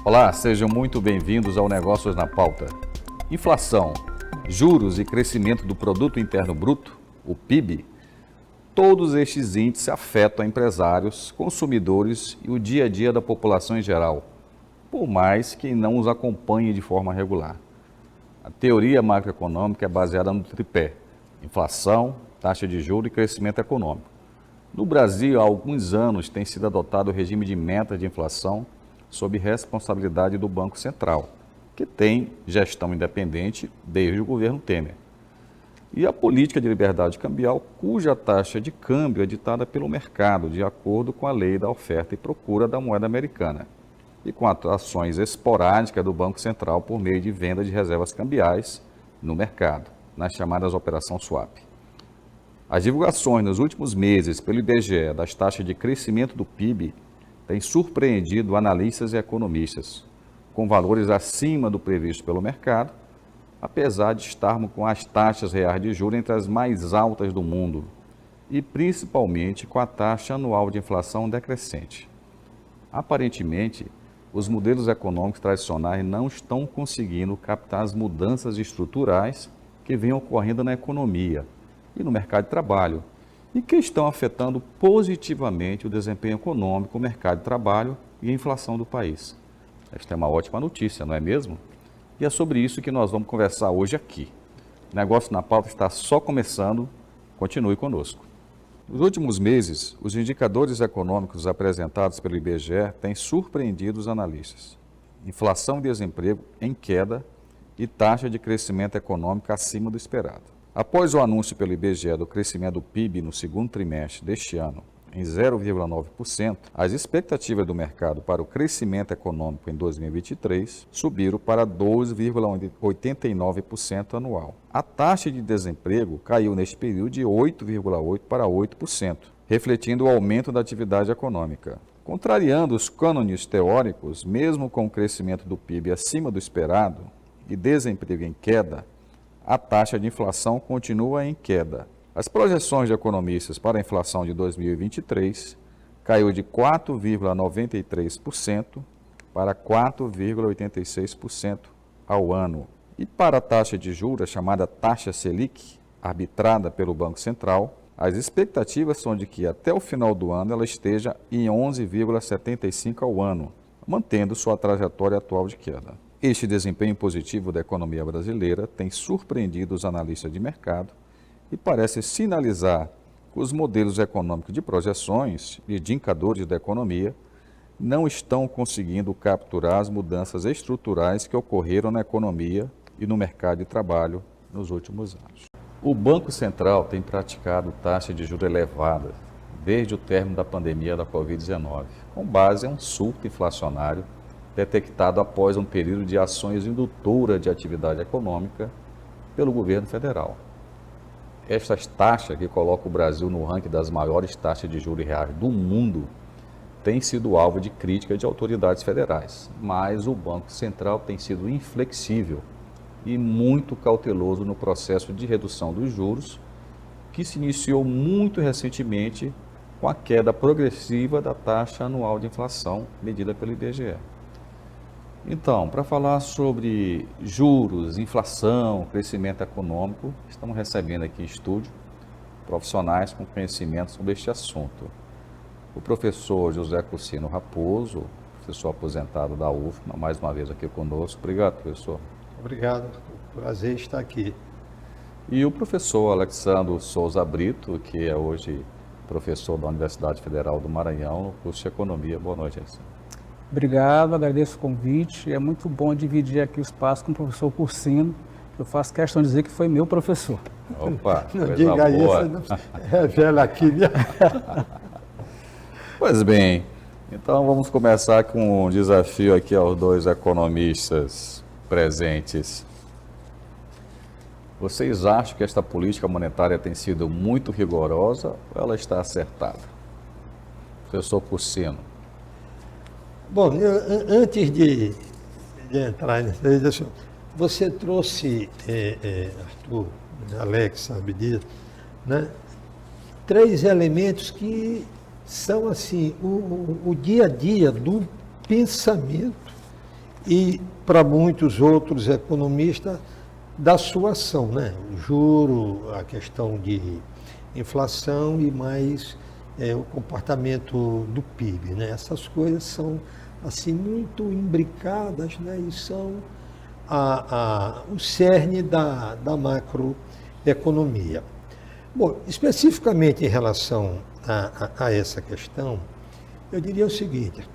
Olá, sejam muito bem-vindos ao Negócios na Pauta. Inflação, juros e crescimento do Produto Interno Bruto, o PIB, todos estes índices afetam empresários, consumidores e o dia a dia da população em geral, por mais que não os acompanhe de forma regular. A teoria macroeconômica é baseada no tripé: inflação, taxa de juros e crescimento econômico. No Brasil, há alguns anos tem sido adotado o regime de metas de inflação sob responsabilidade do Banco Central, que tem gestão independente desde o governo Temer. E a política de liberdade cambial, cuja taxa de câmbio é ditada pelo mercado, de acordo com a lei da oferta e procura da moeda americana, e com atuações esporádicas do Banco Central por meio de venda de reservas cambiais no mercado, nas chamadas operações swap. As divulgações nos últimos meses pelo IBGE das taxas de crescimento do PIB têm surpreendido analistas e economistas, com valores acima do previsto pelo mercado, apesar de estarmos com as taxas reais de juros entre as mais altas do mundo e principalmente com a taxa anual de inflação decrescente. Aparentemente, os modelos econômicos tradicionais não estão conseguindo captar as mudanças estruturais que vêm ocorrendo na economia e no mercado de trabalho, e que estão afetando positivamente o desempenho econômico, o mercado de trabalho e a inflação do país. Esta é uma ótima notícia, não é mesmo? E é sobre isso que nós vamos conversar hoje aqui. O Negócio na Pauta está só começando, continue conosco. Nos últimos meses, os indicadores econômicos apresentados pelo IBGE têm surpreendido os analistas. Inflação e desemprego em queda e taxa de crescimento econômico acima do esperado. Após o anúncio pelo IBGE do crescimento do PIB no segundo trimestre deste ano, em 0,9%, as expectativas do mercado para o crescimento econômico em 2023 subiram para 12,89% anual. A taxa de desemprego caiu neste período de 8,8% para 8%, refletindo o aumento da atividade econômica. Contrariando os cânones teóricos, mesmo com o crescimento do PIB acima do esperado e desemprego em queda, a taxa de inflação continua em queda. As projeções de economistas para a inflação de 2023 caiu de 4,93% para 4,86% ao ano. E para a taxa de juros, chamada taxa Selic, arbitrada pelo Banco Central, as expectativas são de que até o final do ano ela esteja em 11,75% ao ano, mantendo sua trajetória atual de queda. Este desempenho positivo da economia brasileira tem surpreendido os analistas de mercado e parece sinalizar que os modelos econômicos de projeções e de indicadores da economia não estão conseguindo capturar as mudanças estruturais que ocorreram na economia e no mercado de trabalho nos últimos anos. O Banco Central tem praticado taxas de juros elevadas desde o término da pandemia da Covid-19, com base em um surto inflacionário detectado após um período de ações indutoras de atividade econômica pelo governo federal. Estas taxas, que colocam o Brasil no ranking das maiores taxas de juros reais do mundo, têm sido alvo de crítica de autoridades federais, mas o Banco Central tem sido inflexível e muito cauteloso no processo de redução dos juros, que se iniciou muito recentemente com a queda progressiva da taxa anual de inflação medida pelo IBGE. Então, para falar sobre juros, inflação, crescimento econômico, estamos recebendo aqui em estúdio profissionais com conhecimento sobre este assunto. O professor José Cursino Raposo, professor aposentado da UFMA, mais uma vez aqui conosco. Obrigado, professor. Obrigado, prazer estar aqui. E o professor Alexandre Souza Brito, que é hoje professor da Universidade Federal do Maranhão, no curso de Economia. Boa noite, Alexandre. Obrigado, agradeço o convite. É muito bom dividir aqui o espaço com o professor Cursino. Eu faço questão de dizer que foi meu professor. Opa, não diga boa. Isso, não revela aqui. Pois bem, então vamos começar com um desafio aqui aos dois economistas presentes. Vocês acham que esta política monetária tem sido muito rigorosa ou ela está acertada? Professor Cursino. Bom, antes de entrar nisso aí, você trouxe, Arthur, Alex, sabe disso, né? 3 elementos que são assim o dia a dia do pensamento e para muitos outros economistas da sua ação, né? O juro, a questão de inflação e mais o comportamento do PIB, né? Essas coisas são assim muito imbricadas, né? E são o cerne da macroeconomia. Bom, especificamente em relação a essa questão, eu diria o seguinte: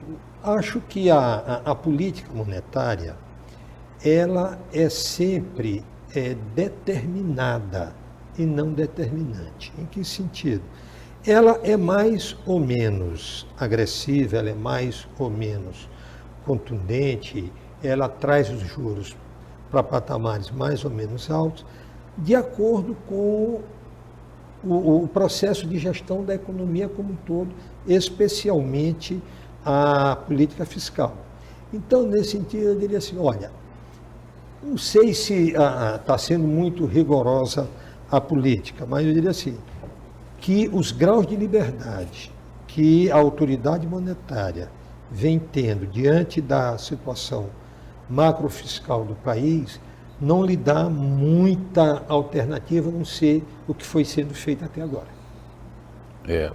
acho que a política monetária ela é sempre determinada e não determinante. Em que sentido? Ela é mais ou menos agressiva, ela é mais ou menos contundente, ela traz os juros para patamares mais ou menos altos, de acordo com o processo de gestão da economia como um todo, especialmente a política fiscal. Então, nesse sentido, eu diria assim, olha, não sei se está sendo muito rigorosa a política, mas eu diria assim, que os graus de liberdade que a autoridade monetária vem tendo diante da situação macrofiscal do país não lhe dá muita alternativa, a não ser o que foi sendo feito até agora.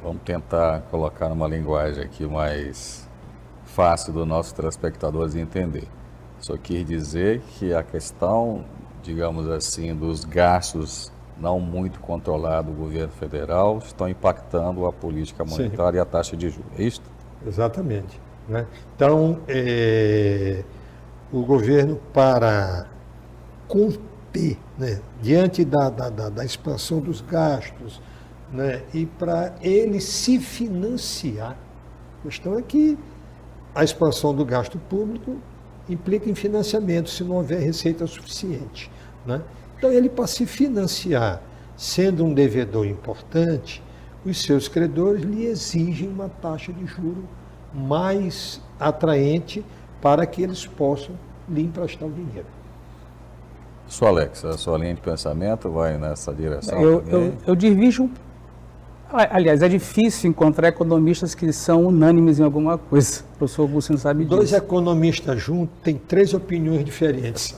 Vamos tentar colocar numa linguagem aqui mais fácil dos nossos telespectadores entender. Só quis dizer que a questão, digamos assim, dos gastos não muito controlados do governo federal estão impactando a política monetária e a taxa de juros. É isso? Exatamente. Né? Então, o governo, para conter, né, diante da expansão dos gastos, né, e para ele se financiar, a questão é que a expansão do gasto público implica em financiamento se não houver receita suficiente. Né? Então, ele, para se financiar, sendo um devedor importante, os seus credores lhe exigem uma taxa de juros mais atraente para que eles possam lhe emprestar o dinheiro. Alex, a sua linha de pensamento vai nessa direção? Eu divido. Aliás, é difícil encontrar economistas que são unânimes em alguma coisa. O professor Agostinho sabe disso. Dois economistas juntos têm 3 opiniões diferentes.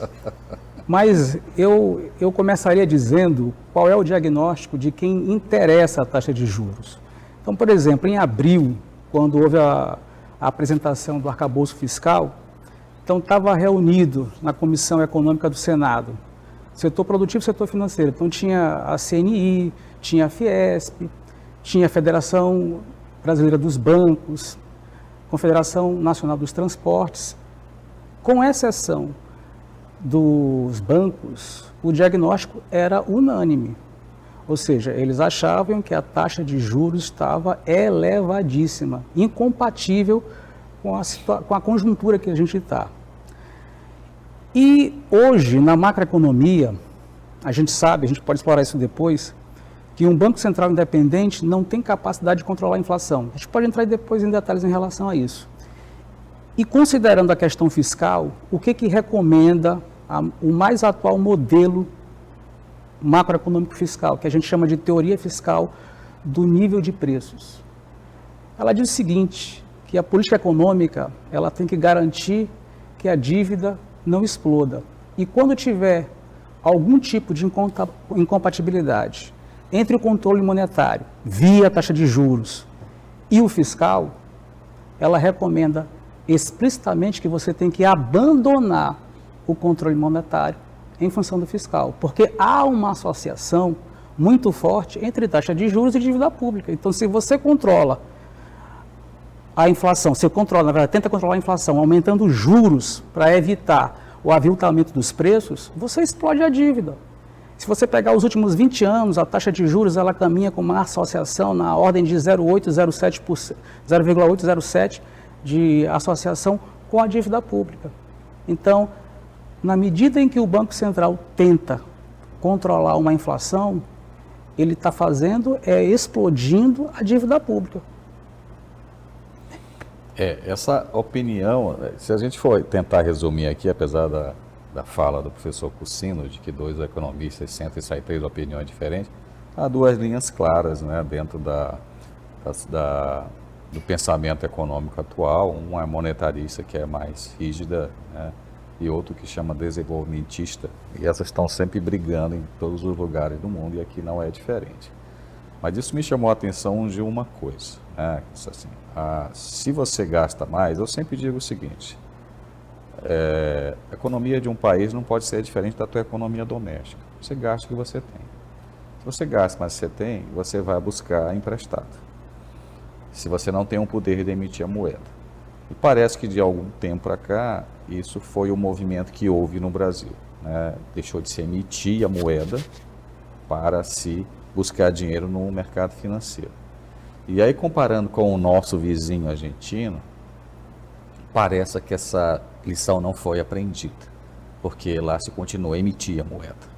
Mas eu começaria dizendo qual é o diagnóstico de quem interessa a taxa de juros. Então, por exemplo, em abril, quando houve a apresentação do arcabouço fiscal, então estava reunido na Comissão Econômica do Senado, setor produtivo e setor financeiro. Então tinha a CNI, tinha a Fiesp, tinha a Federação Brasileira dos Bancos, Confederação Nacional dos Transportes. Com exceção dos bancos, o diagnóstico era unânime. Ou seja, eles achavam que a taxa de juros estava elevadíssima, incompatível com a conjuntura que a gente está. E hoje, na macroeconomia, a gente sabe, a gente pode explorar isso depois, que um Banco Central independente não tem capacidade de controlar a inflação. A gente pode entrar depois em detalhes em relação a isso. E considerando a questão fiscal, o que recomenda o mais atual modelo macroeconômico fiscal, que a gente chama de teoria fiscal do nível de preços? Ela diz o seguinte, que a política econômica ela tem que garantir que a dívida não exploda. E quando tiver algum tipo de incompatibilidade entre o controle monetário, via taxa de juros, e o fiscal, ela recomenda explicitamente que você tem que abandonar o controle monetário em função do fiscal, porque há uma associação muito forte entre taxa de juros e dívida pública. Então, se você controla a inflação, você controla, na verdade, tenta controlar a inflação, aumentando os juros para evitar o aviltamento dos preços, você explode a dívida. Se você pegar os últimos 20 anos, a taxa de juros ela caminha com uma associação na ordem de 0,807% de associação com a dívida pública. Então, na medida em que o Banco Central tenta controlar uma inflação, ele está explodindo a dívida pública. Essa opinião, se a gente for tentar resumir aqui, apesar da fala do professor Cursino, de que 2 economistas sentam e saem 3 opiniões diferentes, há 2 linhas claras, né, dentro do pensamento econômico atual, um é monetarista, que é mais rígida, né, e outro que chama desenvolvimentista, e essas estão sempre brigando em todos os lugares do mundo, e aqui não é diferente. Mas isso me chamou a atenção de uma coisa, né, assim, se você gasta mais, eu sempre digo o seguinte, a economia de um país não pode ser diferente da tua economia doméstica, você gasta o que você tem. Se você gasta mais do que você tem, você vai buscar emprestado, se você não tem o poder de emitir a moeda. E parece que de algum tempo para cá, isso foi o movimento que houve no Brasil, né? Deixou de se emitir a moeda para se buscar dinheiro no mercado financeiro. E aí, comparando com o nosso vizinho argentino, parece que essa lição não foi aprendida, porque lá se continua a emitir a moeda.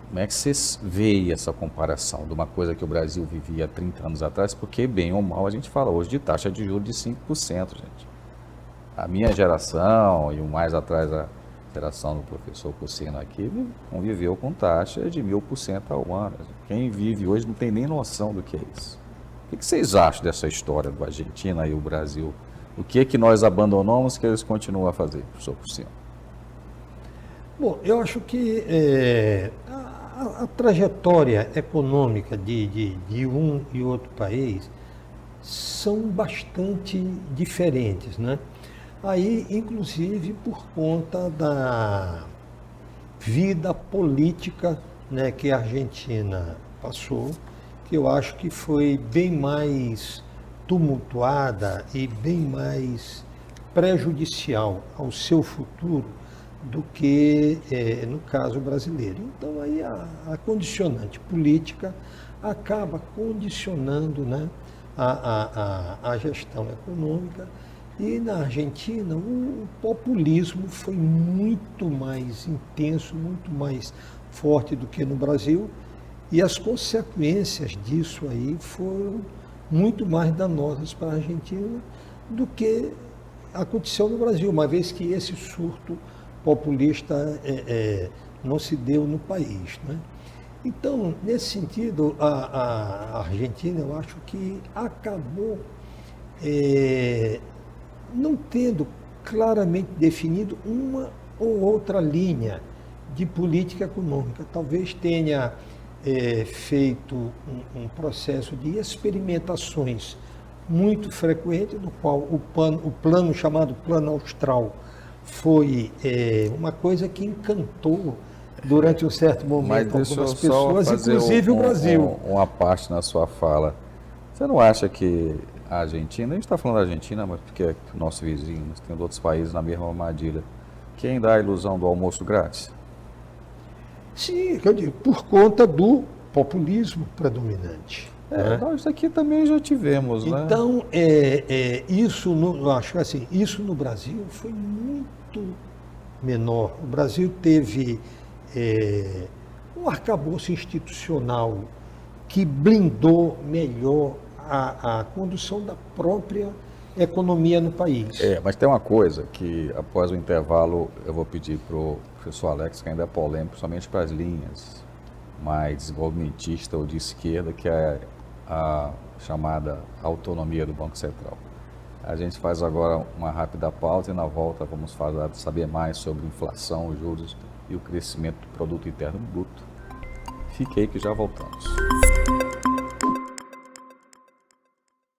Como é que vocês veem essa comparação de uma coisa que o Brasil vivia há 30 anos atrás? Porque, bem ou mal, a gente fala hoje de taxa de juros de 5%, gente. A minha geração, e o mais atrás a geração do professor Cucino aqui, conviveu com taxa de 1000% ao ano. Quem vive hoje não tem nem noção do que é isso. O que vocês acham dessa história do Argentina e o Brasil? O que é que nós abandonamos que eles continuam a fazer, professor Cucino? Bom, eu acho que a trajetória econômica de um e outro país são bastante diferentes, né? Aí, inclusive, por conta da vida política, né, que a Argentina passou, que eu acho que foi bem mais tumultuada e bem mais prejudicial ao seu futuro do que no caso brasileiro. Então aí a condicionante política acaba condicionando, né, a gestão econômica, e na Argentina o populismo foi muito mais intenso, muito mais forte do que no Brasil, e as consequências disso aí foram muito mais danosas para a Argentina do que aconteceu no Brasil, uma vez que esse surto populista não se deu no país, né? Então, nesse sentido, a Argentina, eu acho que acabou não tendo claramente definido uma ou outra linha de política econômica. Talvez tenha feito um processo de experimentações muito frequente, no qual o plano chamado Plano Austral foi uma coisa que encantou durante um certo momento algumas pessoas, inclusive o Brasil. Uma parte na sua fala. Você não acha que a Argentina, a gente está falando da Argentina, mas porque é o nosso vizinho, nós temos outros países na mesma armadilha, quem dá a ilusão do almoço grátis? Sim, eu digo, por conta do populismo predominante. Isso aqui também já tivemos, né? Então, eu acho assim, isso no Brasil foi muito menor. O Brasil teve um arcabouço institucional que blindou melhor a condução da própria economia no país. Mas tem uma coisa que, após o intervalo, eu vou pedir para o professor Alex, que ainda é polêmico, somente para as linhas mais desenvolvimentista ou de esquerda, que é a chamada autonomia do Banco Central. A gente faz agora uma rápida pausa e na volta vamos saber mais sobre inflação, juros e o crescimento do produto interno bruto. Fique aí que já voltamos.